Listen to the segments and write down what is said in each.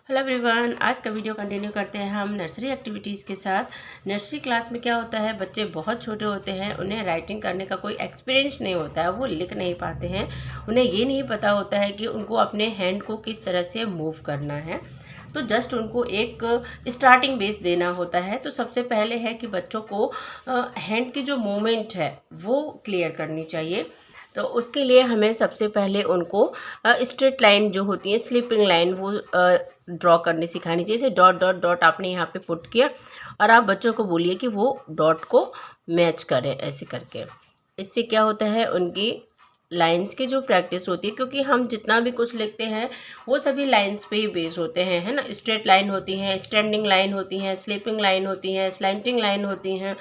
Hello everyone, आज का video continue करते हैं हम नर्सरी एक्टिविटीज़ के साथ। नर्सरी क्लास में क्या होता है, बच्चे बहुत छोटे होते हैं, उन्हें राइटिंग करने का कोई एक्सपीरियंस नहीं होता है, वो लिख नहीं पाते हैं। उन्हें ये नहीं पता होता है कि उनको अपने हैंड को किस तरह से मूव करना है। तो जस्ट उनको एक स्टार्टिंग बेस देना होता है। तो सबसे पहले है कि बच्चों को हैंड की जो मूवमेंट है वो क्लियर करनी चाहिए। तो उसके लिए हमें सबसे पहले उनको स्ट्रेट लाइन जो होती है, स्लीपिंग लाइन, वो ड्रॉ करनी सिखानी चाहिए। जैसे डॉट डॉट डॉट आपने यहाँ पे पुट किया और आप बच्चों को बोलिए कि वो डॉट को मैच करें ऐसे करके। इससे क्या होता है, उनकी लाइंस की जो प्रैक्टिस होती है, क्योंकि हम जितना भी कुछ लिखते हैं वो सभी लाइंस पे ही बेस होते हैं, है ना। स्ट्रेट लाइन होती हैं, स्टैंडिंग लाइन होती हैं, स्लीपिंग लाइन होती हैं, स्लैंटिंग लाइन होती हैं।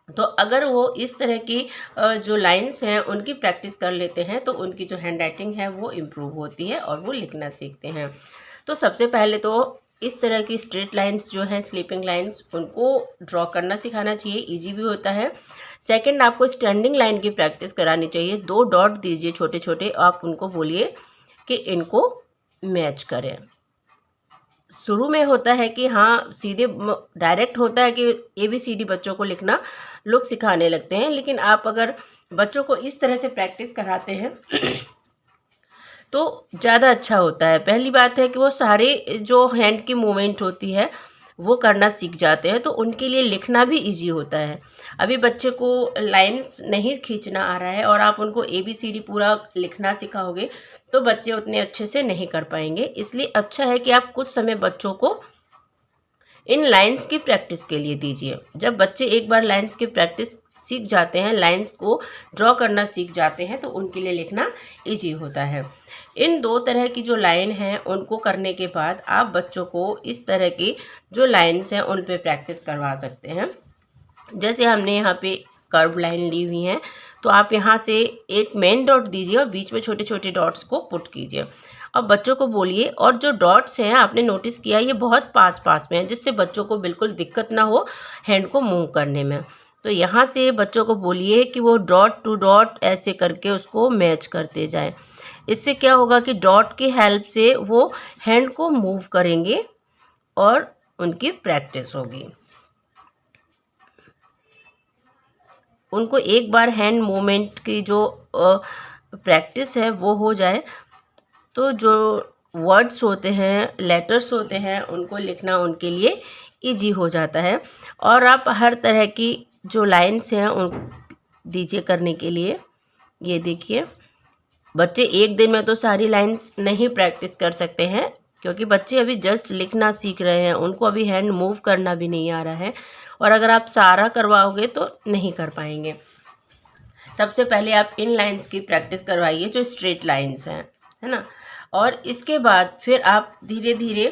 तो अगर वो इस तरह की जो लाइंस हैं उनकी प्रैक्टिस कर लेते हैं तो उनकी जो हैंड राइटिंग है वो इम्प्रूव होती है और वो लिखना सीखते हैं। तो सबसे पहले तो इस तरह की स्ट्रेट लाइंस जो है, स्लीपिंग लाइंस, उनको ड्रॉ करना सिखाना चाहिए, इजी भी होता है। सेकंड, आपको स्टैंडिंग लाइन की प्रैक्टिस करानी चाहिए। 2 डॉट दीजिए छोटे छोटे, आप उनको बोलिए कि इनको मैच करें। शुरू में होता है कि हाँ, सीधे डायरेक्ट होता है कि ABCD बच्चों को लिखना लोग सिखाने लगते हैं, लेकिन आप अगर बच्चों को इस तरह से प्रैक्टिस कराते हैं तो ज़्यादा अच्छा होता है। पहली बात है कि वो सारे जो हैंड की मूवमेंट होती है वो करना सीख जाते हैं, तो उनके लिए लिखना भी इजी होता है। अभी बच्चे को लाइंस नहीं खींचना आ रहा है और आप उनको ABCD पूरा लिखना सिखाओगे तो बच्चे उतने अच्छे से नहीं कर पाएंगे। इसलिए अच्छा है कि आप कुछ समय बच्चों को इन लाइंस की प्रैक्टिस के लिए दीजिए। जब बच्चे एक बार लाइंस की प्रैक्टिस सीख जाते हैं, लाइंस को ड्रॉ करना सीख जाते हैं, तो उनके लिए लिखना इजी होता है। इन 2 तरह की जो लाइन हैं उनको करने के बाद आप बच्चों को इस तरह की जो लाइंस हैं उन पे प्रैक्टिस करवा सकते हैं। जैसे हमने यहाँ पे कर्व लाइन ली हुई हैं, तो आप यहाँ से एक मेन डॉट दीजिए और बीच में छोटे छोटे डॉट्स को पुट कीजिए। अब बच्चों को बोलिए, और जो डॉट्स हैं आपने नोटिस किया ये बहुत पास पास में हैं, जिससे बच्चों को बिल्कुल दिक्कत ना हो हैंड को मूव करने में। तो यहाँ से बच्चों को बोलिए कि वो डॉट टू डॉट ऐसे करके उसको मैच करते जाएं। इससे क्या होगा कि डॉट की हेल्प से वो हैंड को मूव करेंगे और उनकी प्रैक्टिस होगी। उनको एक बार हैंड मूवमेंट की जो प्रैक्टिस है वो हो जाए तो जो वर्ड्स होते हैं, लेटर्स होते हैं, उनको लिखना उनके लिए इजी हो जाता है। और आप हर तरह की जो लाइंस हैं उनको दीजिए करने के लिए। ये देखिए, बच्चे एक दिन में तो सारी लाइंस नहीं प्रैक्टिस कर सकते हैं, क्योंकि बच्चे अभी जस्ट लिखना सीख रहे हैं, उनको अभी हैंड मूव करना भी नहीं आ रहा है, और अगर आप सारा करवाओगे तो नहीं कर पाएंगे। सबसे पहले आप इन लाइंस की प्रैक्टिस करवाइए जो स्ट्रेट लाइंस हैं, है ना। और इसके बाद फिर आप धीरे धीरे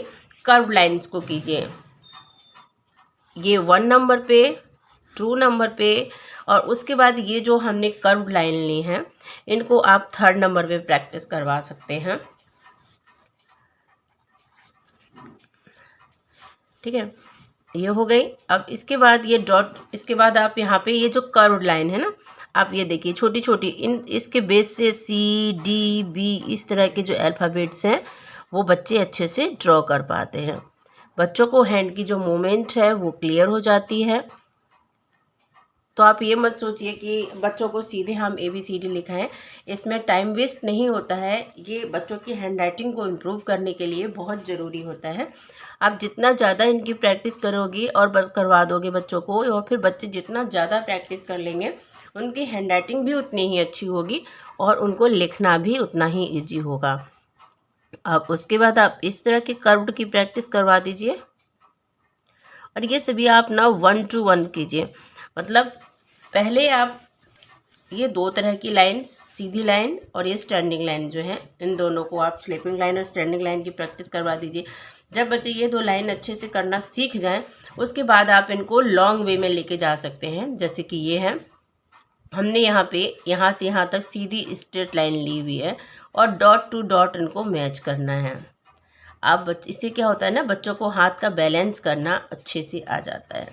कर्व लाइंस को कीजिए। ये 1 नंबर पे, 2 नंबर पे, और उसके बाद ये जो हमने कर्व लाइन ली हैं इनको आप 3rd नंबर पे प्रैक्टिस करवा सकते हैं। ठीक है, ये हो गई। अब इसके बाद ये डॉट, इसके बाद आप यहाँ पे ये जो कर्व लाइन है ना, आप ये देखिए छोटी छोटी, इन इसके बेस से CDB इस तरह के जो अल्फ़ाबेट्स हैं वो बच्चे अच्छे से ड्रॉ कर पाते हैं। बच्चों को हैंड की जो मूवमेंट है वो क्लियर हो जाती है। तो आप ये मत सोचिए कि बच्चों को सीधे हम ABCD लिखाएं, इसमें टाइम वेस्ट नहीं होता है। ये बच्चों की हैंड राइटिंग को इम्प्रूव करने के लिए बहुत ज़रूरी होता है। आप जितना ज़्यादा इनकी प्रैक्टिस करोगी और करवा दोगे बच्चों को, और फिर बच्चे जितना ज़्यादा प्रैक्टिस कर लेंगे उनकी हैंड राइटिंग भी उतनी ही अच्छी होगी और उनको लिखना भी उतना ही ईजी होगा। अब उसके बाद आप इस तरह के कर्व्ड की प्रैक्टिस करवा दीजिए, और ये सभी आप ना 1 to 1 कीजिए। मतलब पहले आप ये 2 तरह की लाइंस, सीधी लाइन और ये स्टैंडिंग लाइन जो है, इन दोनों को आप स्लीपिंग लाइन और स्टैंडिंग लाइन की प्रैक्टिस करवा दीजिए। जब बच्चे ये 2 लाइन अच्छे से करना सीख जाएं, उसके बाद आप इनको लॉन्ग वे में लेके जा सकते हैं। जैसे कि ये है, हमने यहाँ पे यहाँ से यहाँ तक सीधी स्ट्रेट लाइन ली हुई है और डॉट टू डॉट इनको मैच करना है। अब इससे क्या होता है ना, बच्चों को हाथ का बैलेंस करना अच्छे से आ जाता है।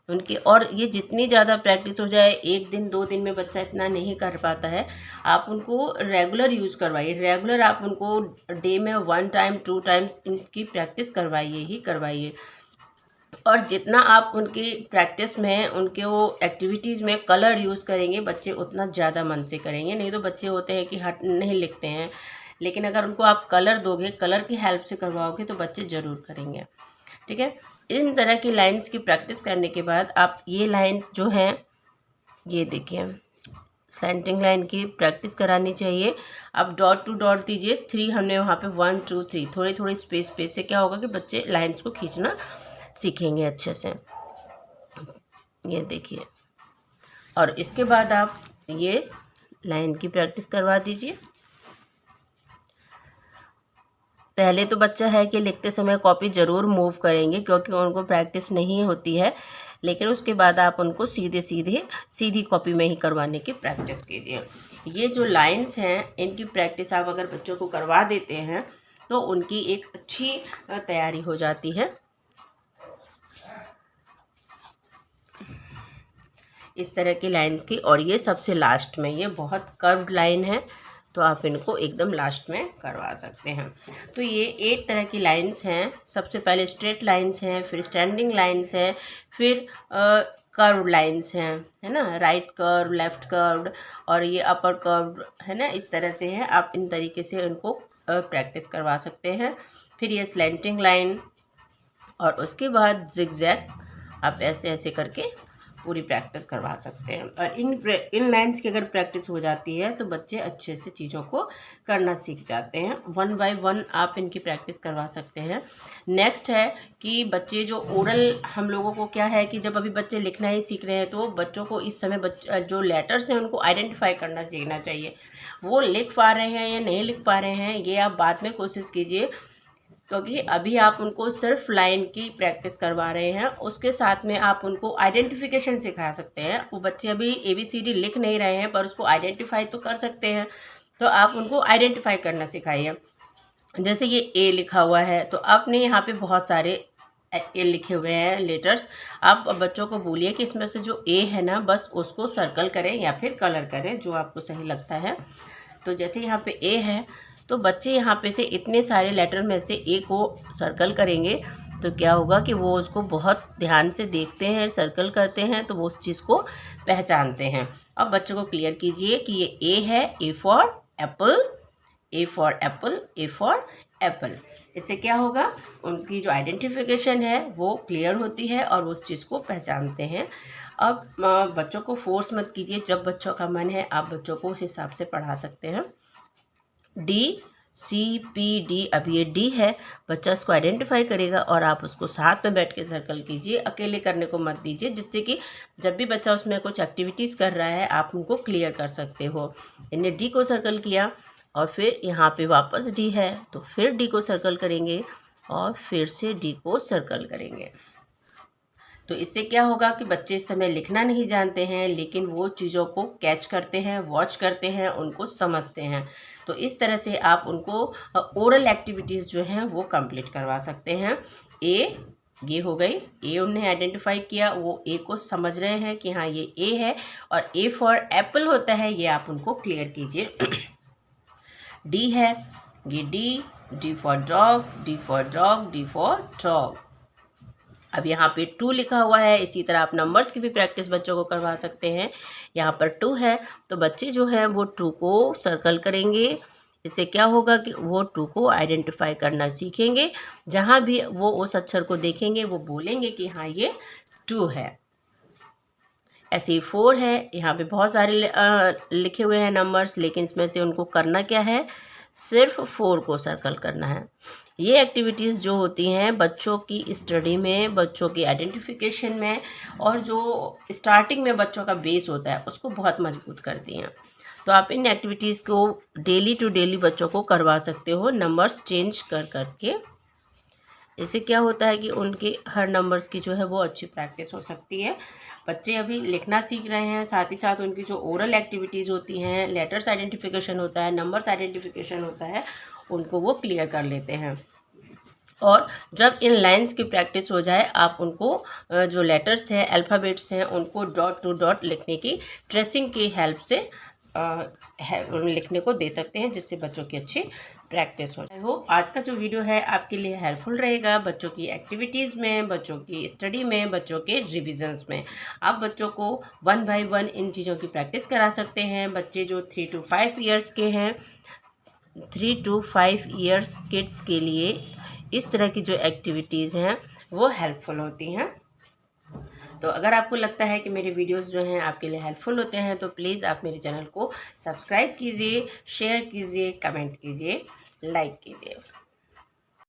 उनकी। और ये जितनी ज़्यादा प्रैक्टिस हो जाए, 1 दिन 2 दिन में बच्चा इतना नहीं कर पाता है। आप उनको रेगुलर यूज़ करवाइए, रेगुलर आप उनको डे में 1 टाइम 2 टाइम्स इनकी प्रैक्टिस करवाइए ही करवाइए। और जितना आप उनकी प्रैक्टिस में, उनके वो एक्टिविटीज़ में कलर यूज़ करेंगे, बच्चे उतना ज़्यादा मन से करेंगे। नहीं तो बच्चे होते हैं कि हट नहीं लिखते हैं, लेकिन अगर उनको आप कलर दोगे, कलर की हेल्प से करवाओगे तो बच्चे ज़रूर करेंगे। ठीक है। इन तरह की लाइंस की प्रैक्टिस करने के बाद आप ये लाइंस जो हैं, ये देखिए स्लैंटिंग लाइन की प्रैक्टिस करानी चाहिए। आप डॉट टू डॉट दीजिए, 3 हमने वहाँ पे 1 2 3 थोड़ी थोड़ी स्पेस से क्या होगा कि बच्चे लाइंस को खींचना सीखेंगे अच्छे से। ये देखिए, और इसके बाद आप ये लाइन की प्रैक्टिस करवा दीजिए। पहले तो बच्चा है कि लिखते समय कॉपी ज़रूर मूव करेंगे क्योंकि उनको प्रैक्टिस नहीं होती है, लेकिन उसके बाद आप उनको सीधी कॉपी में ही करवाने की प्रैक्टिस कीजिए। ये जो लाइंस हैं, इनकी प्रैक्टिस आप अगर बच्चों को करवा देते हैं तो उनकी एक अच्छी तैयारी हो जाती है। इस तरह की लाइंस की, और ये सबसे लास्ट में, ये बहुत कर्व्ड लाइन है तो आप इनको एकदम लास्ट में करवा सकते हैं। तो ये 8 तरह की लाइंस हैं। सबसे पहले स्ट्रेट लाइंस हैं, फिर स्टैंडिंग लाइंस हैं, फिर कर्व लाइंस हैं, है ना, राइट कर्व, लेफ़्ट कर्व्ड, और ये अपर कर्व्ड, है ना, इस तरह से है। आप इन तरीके से इनको प्रैक्टिस करवा सकते हैं। फिर ये स्लैंटिंग लाइन, और उसके बाद जिगजैग, आप ऐसे ऐसे करके पूरी प्रैक्टिस करवा सकते हैं। और इन लाइंस की अगर प्रैक्टिस हो जाती है तो बच्चे अच्छे से चीज़ों को करना सीख जाते हैं। 1 बाय 1 आप इनकी प्रैक्टिस करवा सकते हैं। नेक्स्ट है कि बच्चे जो ओरल, हम लोगों को क्या है कि जब अभी बच्चे लिखना ही सीख रहे हैं तो बच्चों को इस समय जो लेटर्स हैं उनको आइडेंटिफाई करना सीखना चाहिए। वो लिख पा रहे हैं या नहीं लिख पा रहे हैं, ये आप बाद में कोशिश कीजिए, क्योंकि अभी आप उनको सिर्फ लाइन की प्रैक्टिस करवा रहे हैं। उसके साथ में आप उनको आइडेंटिफिकेशन सिखा सकते हैं। वो बच्चे अभी ABCD लिख नहीं रहे हैं पर उसको आइडेंटिफाई तो कर सकते हैं, तो आप उनको आइडेंटिफाई करना सिखाइए। जैसे ये A लिखा हुआ है तो आपने यहाँ पे बहुत सारे ए लिखे हुए हैं लेटर्स। आप बच्चों को बोलिए कि इसमें से जो A है ना, बस उसको सर्कल करें या फिर कलर करें, जो आपको सही लगता है। तो जैसे यहाँ पे A है तो बच्चे यहाँ पे से इतने सारे लेटर में से A को सर्कल करेंगे तो क्या होगा कि वो उसको बहुत ध्यान से देखते हैं, सर्कल करते हैं, तो वो उस चीज़ को पहचानते हैं। अब बच्चों को क्लियर कीजिए कि ये A है, A for Apple, A for Apple, A for Apple. इससे क्या होगा, उनकी जो आइडेंटिफिकेशन है वो क्लियर होती है और वो उस चीज़ को पहचानते हैं। अब बच्चों को फोर्स मत कीजिए, जब बच्चों का मन है आप बच्चों को उस हिसाब से पढ़ा सकते हैं। DCPD, अब ये D है, बच्चा इसको आइडेंटिफाई करेगा और आप उसको साथ में बैठ के सर्कल कीजिए, अकेले करने को मत दीजिए, जिससे कि जब भी बच्चा उसमें कुछ एक्टिविटीज़ कर रहा है आप उनको क्लियर कर सकते हो। इन्हें D को सर्कल किया और फिर यहाँ पे वापस D है तो फिर D को सर्कल करेंगे और फिर से D को सर्कल करेंगे। तो इससे क्या होगा कि बच्चे इस समय लिखना नहीं जानते हैं, लेकिन वो चीज़ों को कैच करते हैं, वॉच करते हैं, उनको समझते हैं। तो इस तरह से आप उनको ओरल एक्टिविटीज़ जो हैं वो कंप्लीट करवा सकते हैं। ये हो गई, ए उन्हें आइडेंटिफाई किया, वो ए को समझ रहे हैं कि हाँ ये ए है, और ए फॉर एप्पल होता है, ये आप उनको क्लियर कीजिए। डी है, ये D for dog, D for dog, D for dog. अब यहाँ पे 2 लिखा हुआ है, इसी तरह आप नंबर्स की भी प्रैक्टिस बच्चों को करवा सकते हैं। यहाँ पर 2 है तो बच्चे जो हैं वो 2 को सर्कल करेंगे। इससे क्या होगा कि वो 2 को आइडेंटिफाई करना सीखेंगे। जहाँ भी वो उस अक्षर को देखेंगे वो बोलेंगे कि हाँ ये 2 है। ऐसे ही 4 है, यहाँ पे बहुत सारे लिखे हुए हैं नंबर्स, लेकिन इसमें से उनको करना क्या है, सिर्फ 4 को सर्कल करना है। ये एक्टिविटीज़ जो होती हैं बच्चों की स्टडी में, बच्चों की आइडेंटिफिकेशन में, और जो स्टार्टिंग में बच्चों का बेस होता है उसको बहुत मजबूत करती हैं। तो आप इन एक्टिविटीज़ को डेली टू डेली बच्चों को करवा सकते हो, नंबर्स चेंज कर करके। इससे क्या होता है कि उनके हर नंबर्स की जो है वो अच्छी प्रैक्टिस हो सकती है। बच्चे अभी लिखना सीख रहे हैं, साथ ही साथ उनकी जो ओरल एक्टिविटीज़ होती हैं, लेटर्स आइडेंटिफिकेशन होता है, नंबर्स आइडेंटिफिकेशन होता है, उनको वो क्लियर कर लेते हैं। और जब इन लाइंस की प्रैक्टिस हो जाए आप उनको जो लेटर्स हैं, अल्फ़ाबेट्स हैं, उनको डॉट टू डॉट लिखने की ट्रेसिंग की हेल्प से लिखने को दे सकते हैं, जिससे बच्चों की अच्छी प्रैक्टिस हो जाए। आई होप आज का जो वीडियो है आपके लिए हेल्पफुल रहेगा बच्चों की एक्टिविटीज़ में, बच्चों की स्टडी में, बच्चों के रिविजन्स में। आप बच्चों को 1 बाय 1 इन चीज़ों की प्रैक्टिस करा सकते हैं। बच्चे जो 3 to 5 ईयर्स के हैं, 3 to 5 ईयर्स किड्स के लिए इस तरह की जो एक्टिविटीज़ हैं वो हेल्पफुल होती हैं। तो अगर आपको लगता है कि मेरे वीडियोस जो हैं आपके लिए हेल्पफुल होते हैं तो प्लीज़ आप मेरे चैनल को सब्सक्राइब कीजिए, शेयर कीजिए, कमेंट कीजिए, लाइक कीजिए।